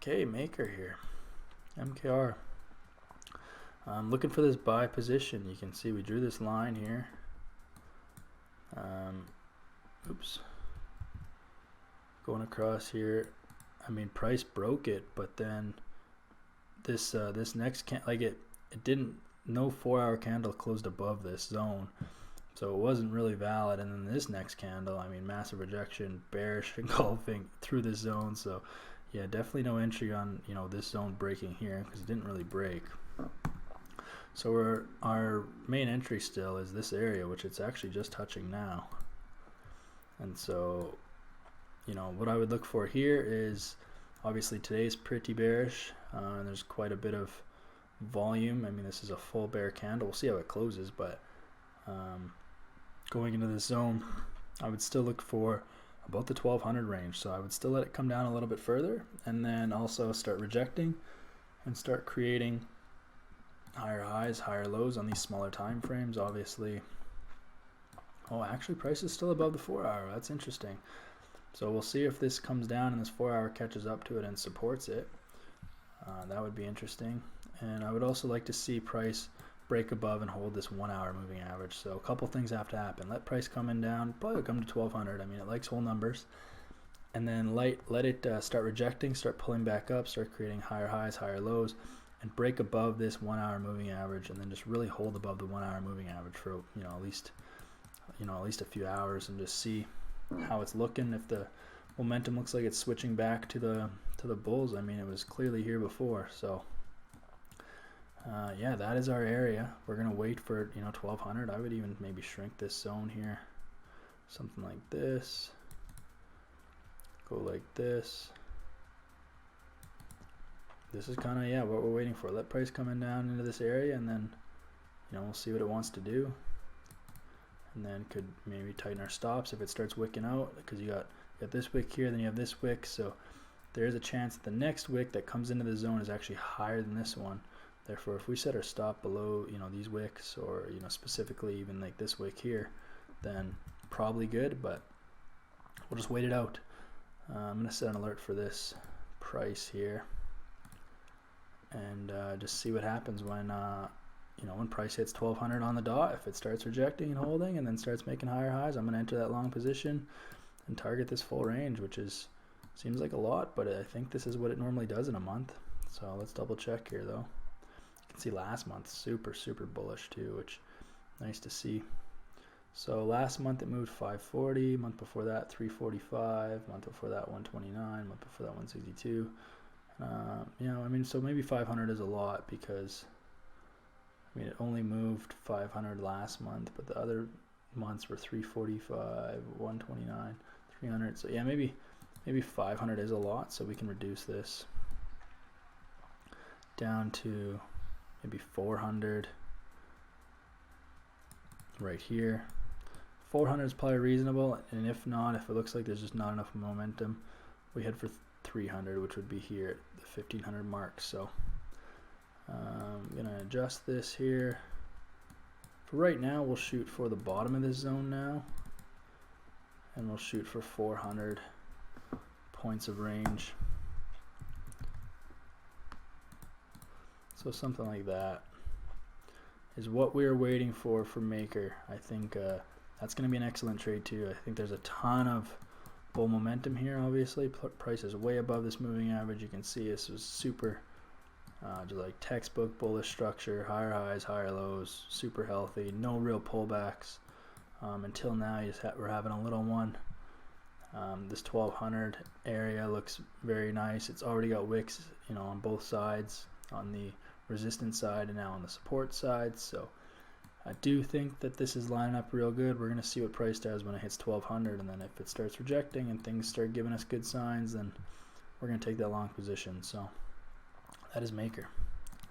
Okay, maker here. MKR. I'm looking for this buy position. You can see we drew this line here. Oops. Going across here. I mean, price broke it, but then this next it didn't. No 4-hour candle closed above this zone, so it wasn't really valid. And then this next candle, I mean, massive rejection, bearish engulfing through this zone. So yeah, definitely no entry on this zone breaking here because it didn't really break. So our main entry still is this area, which it's actually just touching now. And so what I would look for here is obviously today's pretty bearish, and there's quite a bit of volume. I mean, this is a full bear candle. We'll see how it closes, but going into this zone, I would still look for about the 1200 range. So I would still let it come down a little bit further, and then also start rejecting and start creating higher highs, higher lows on these smaller time frames. Obviously, oh, actually price is still above the 4-hour. That's interesting. So we'll see if this comes down and this 4-hour catches up to it and supports it. That would be interesting. And I would also like to see price break above and hold this 1-hour moving average. So a couple things have to happen. Let price come in down, probably come to 1200. I mean, it likes whole numbers. And then let it start rejecting, start pulling back up, start creating higher highs, higher lows, and break above this 1-hour moving average, and then just really hold above the 1-hour moving average for at least a few hours, and just see how it's looking. If the momentum looks like it's switching back to the bulls, I mean, it was clearly here before. So yeah, that is our area. We're gonna wait for 1200. I would even maybe shrink this zone here, something like this, go like this. This is kind of what we're waiting for. Let price come in down into this area, and then we'll see what it wants to do, and then could maybe tighten our stops if it starts wicking out, because you got this wick here, then you have this wick. So there is a chance that the next wick that comes into the zone is actually higher than this one. Therefore, if we set our stop below these wicks, or specifically even like this wick here, then probably good, but we'll just wait it out. I'm gonna set an alert for this price here, and just see what happens when when price hits 1200 on the dot. If it starts rejecting and holding and then starts making higher highs, I'm going to enter that long position and target this full range, which seems like a lot, but I think this is what it normally does in a month. So let's double check here though. You can see last month super bullish too, which nice to see. So last month it moved 540, month before that 345, month before that 129, month before that 162. I mean, so maybe 500 is a lot, because I mean, it only moved 500 last month, but the other months were 345, 129, 300. So yeah, maybe 500 is a lot. So we can reduce this down to maybe 400 right here. 400 is probably reasonable, and if not, if it looks like there's just not enough momentum, we head for 300, which would be here at the 1500 mark. So I'm gonna adjust this here. For right now, we'll shoot for the bottom of this zone now, and we'll shoot for 400 points of range. So something like that is what we're waiting for maker. I think that's going to be an excellent trade too. I think there's a ton of bull momentum here. Obviously, price is way above this moving average. You can see this was super just like textbook bullish structure, higher highs, higher lows, super healthy, no real pullbacks until now. We're having a little one. This 1200 area looks very nice. It's already got wicks on both sides, on the resistance side and now on the support side. So I do think that this is lining up real good. We're going to see what price does when it hits 1200, and then if it starts rejecting and things start giving us good signs, then we're going to take that long position. So that is maker.